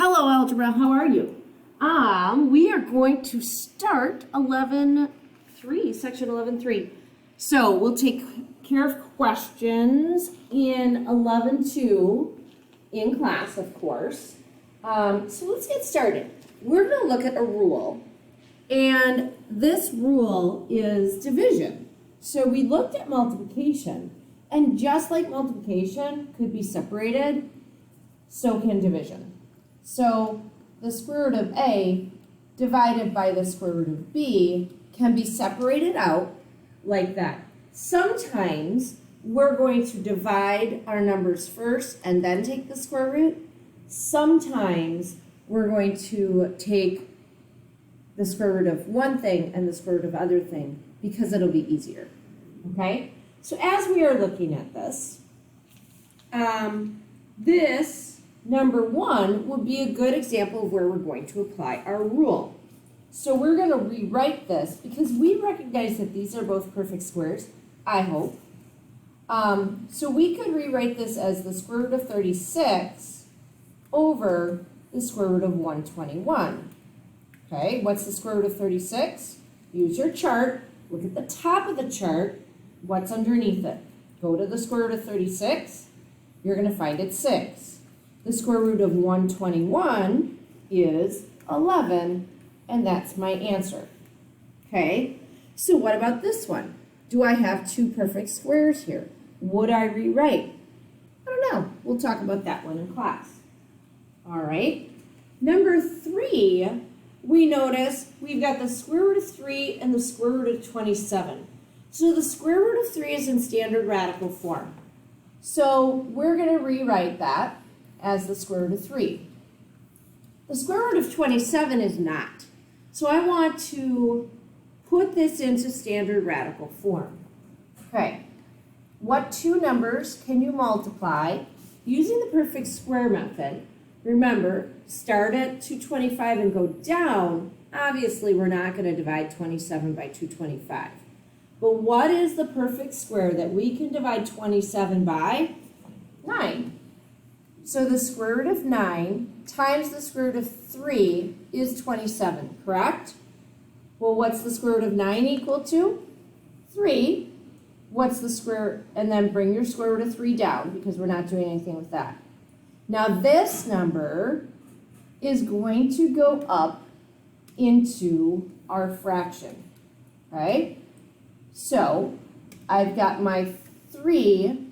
Hello, Algebra. How are you? We are going to start 11.3, section 11.3. So we'll take care of questions in 11.2 in class, of course. So let's get started. We're going to look at a rule, and this rule is division. So we looked at multiplication, and just like multiplication could be separated, so can division. So the square root of A divided by the square root of B can be separated out like that. Sometimes we're going to divide our numbers first and then take the square root. Sometimes we're going to take the square root of one thing and the square root of other thing because it'll be easier, okay? So as we are looking at this, number one would be a good example of where we're going to apply our rule. So we're going to rewrite this because we recognize that these are both perfect squares, I hope. So we could rewrite this as the square root of 36 over the square root of 121. Okay, what's the square root of 36? Use your chart. Look at the top of the chart. What's underneath it? Go to the square root of 36. You're going to find it 6. The square root of 121 is 11, and that's my answer. Okay, so what about this one? Do I have two perfect squares here? Would I rewrite? I don't know. We'll talk about that one in class. All right. Number 3, we notice we've got the square root of 3 and the square root of 27. So the square root of 3 is in standard radical form. So we're going to rewrite that as the square root of 3. The square root of 27 is not. So I want to put this into standard radical form. Okay, what two numbers can you multiply using the perfect square method? Remember, start at 225 and go down. Obviously, we're not going to divide 27 by 225. But what is the perfect square that we can divide 27 by? 9. So the square root of 9 times the square root of 3 is 27, correct? Well, what's the square root of 9 equal to? 3. What's the square, and then bring your square root of 3 down because we're not doing anything with that. Now this number is going to go up into our fraction, right? So I've got my 3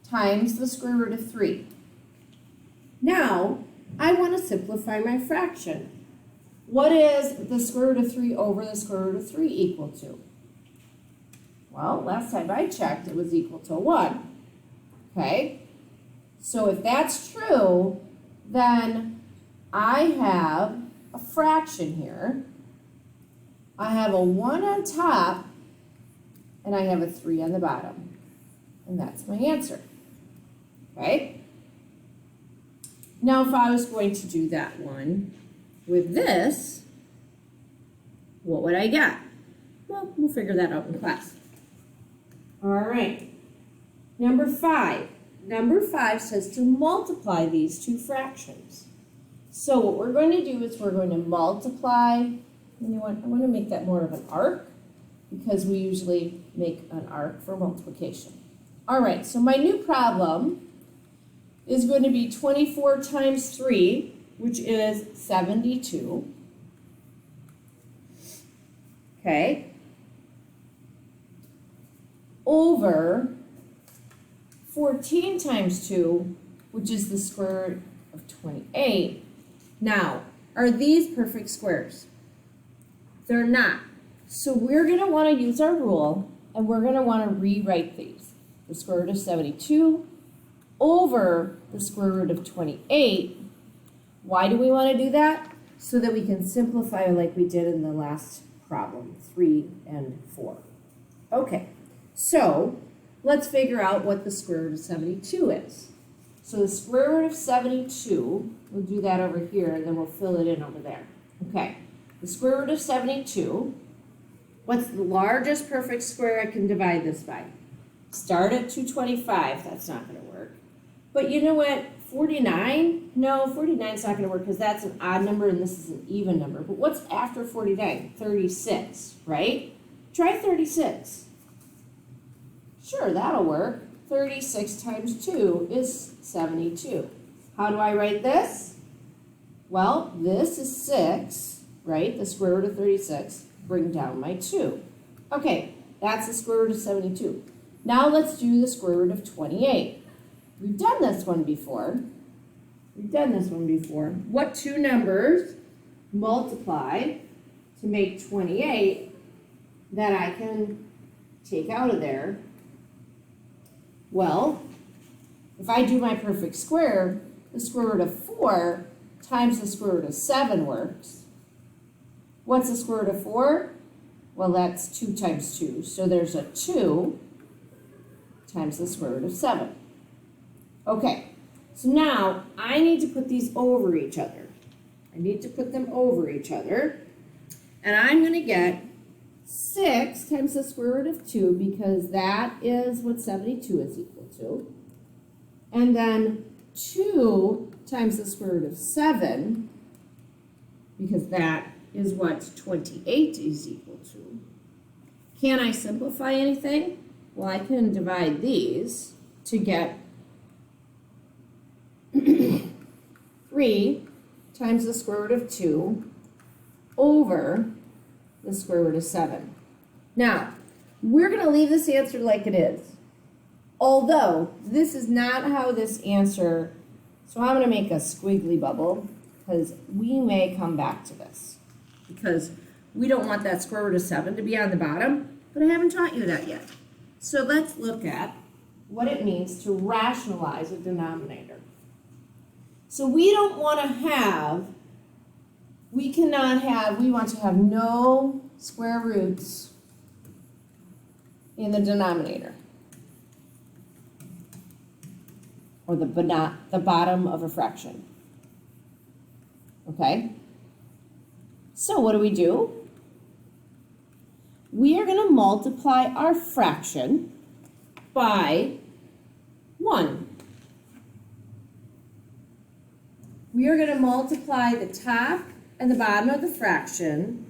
times the square root of 3. Now, I want to simplify my fraction. What is the square root of 3 over the square root of 3 equal to? Well, last time I checked, it was equal to 1. Okay? So if that's true, then I have a fraction here. I have a 1 on top, and I have a 3 on the bottom. And that's my answer. Okay? Now, if I was going to do that one with this, what would I get? Well, we'll figure that out in class. All right. Number 5. Number 5 says to multiply these two fractions. So what we're going to do is we're going to multiply, you know what, I want to make that more of an arc because we usually make an arc for multiplication. All right, so my new problem is going to be 24 times 3, which is 72. Okay. Over 14 times 2, which is the square root of 28. Now, are these perfect squares? They're not. So we're going to want to use our rule, and we're going to want to rewrite these. The square root of 72 over the square root of 28. Why do we want to do that? So that we can simplify like we did in the last problem, 3 and 4. Okay, so let's figure out what the square root of 72 is. So the square root of 72, we'll do that over here, and then we'll fill it in over there. Okay, the square root of 72, what's the largest perfect square I can divide this by? Start at 225, that's not going to work. But you know what? 49? No, 49 is not going to work because that's an odd number and this is an even number. But what's after 49? 36, right? Try 36. Sure, that'll work. 36 times 2 is 72. How do I write this? Well, this is 6, right? The square root of 36. Bring down my 2. Okay, that's the square root of 72. Now let's do the square root of 28. We've done this one before. What two numbers multiply to make 28 that I can take out of there? Well, if I do my perfect square, the square root of 4 times the square root of 7 works. What's the square root of 4? Well, that's 2 times 2. So there's a 2 times the square root of 7. Okay, so now I need to put these over each other. And I'm going to get 6 times the square root of 2 because that is what 72 is equal to. And then 2 times the square root of 7 because that is what 28 is equal to. Can I simplify anything? Well, I can divide these to get 3 times the square root of 2 over the square root of 7. Now, we're going to leave this answer like it is. Although, this is not how this answer, so I'm going to make a squiggly bubble because we may come back to this. Because we don't want that square root of 7 to be on the bottom, but I haven't taught you that yet. So let's look at what it means to rationalize a denominator. So we don't want to have, we want to have no square roots in the denominator. Or the bottom of a fraction. Okay? So what do? We are going to multiply our fraction by 1. We are going to multiply the top and the bottom of the fraction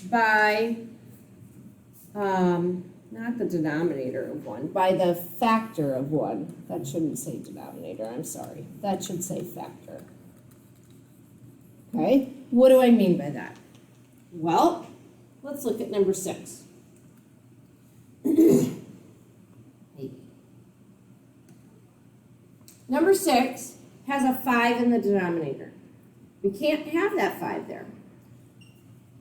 by, not the denominator of 1, by the factor of 1. That shouldn't say denominator, I'm sorry. That should say factor. Okay, what do I mean by that? Well, let's look at number 6. Number 6 has a 5 in the denominator. We can't have that 5 there.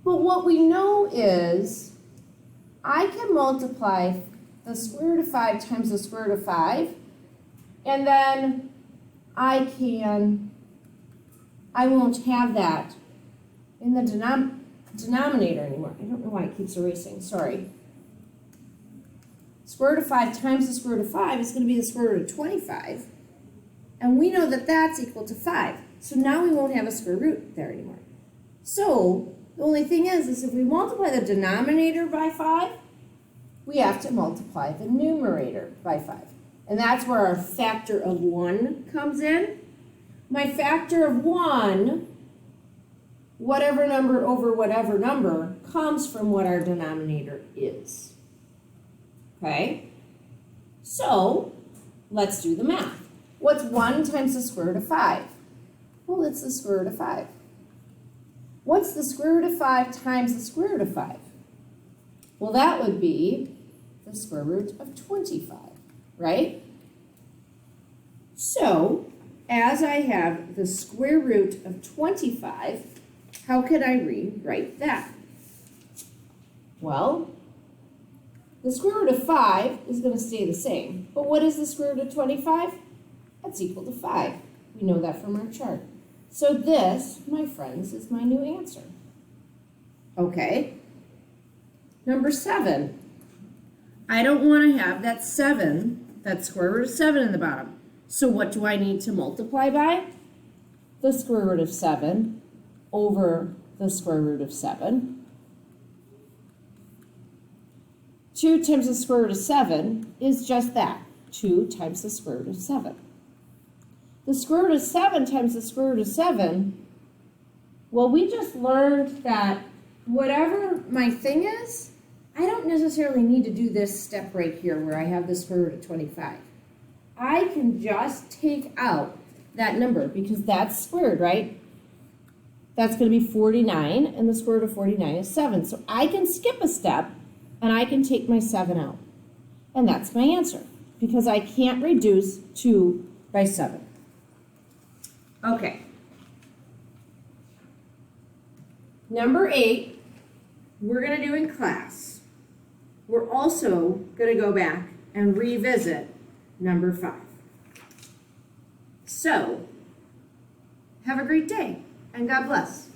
But what we know is I can multiply the square root of 5 times the square root of 5, and then I won't have that in the denominator anymore. I don't know why it keeps erasing, sorry. Square root of 5 times the square root of 5 is going to be the square root of 25. And we know that that's equal to 5. So now we won't have a square root there anymore. So the only thing is if we multiply the denominator by 5, we have to multiply the numerator by 5. And that's where our factor of 1 comes in. My factor of 1, whatever number over whatever number, comes from what our denominator is. Okay? So let's do the math. What's 1 times the square root of 5? Well, it's the square root of 5. What's the square root of 5 times the square root of 5? Well, that would be the square root of 25, right? So, as I have the square root of 25, how could I rewrite that? Well, the square root of 5 is going to stay the same. But what is the square root of 25? That's equal to 5. We know that from our chart. So this, my friends, is my new answer. Okay. Number 7. I don't want to have that 7, that square root of 7 in the bottom. So what do I need to multiply by? The square root of 7 over the square root of 7. 2 times the square root of 7 is just that, 2 times the square root of 7. the square root of 7 times the square root of 7, well, we just learned that whatever my thing is, I don't necessarily need to do this step right here where I have the square root of 25. I can just take out that number because that's squared, right? That's going to be 49, and the square root of 49 is 7. So I can skip a step, and I can take my 7 out. And that's my answer, because I can't reduce 2 by 7. Okay. Number 8, we're going to do in class. We're also going to go back and revisit number 5. So, have a great day, and God bless.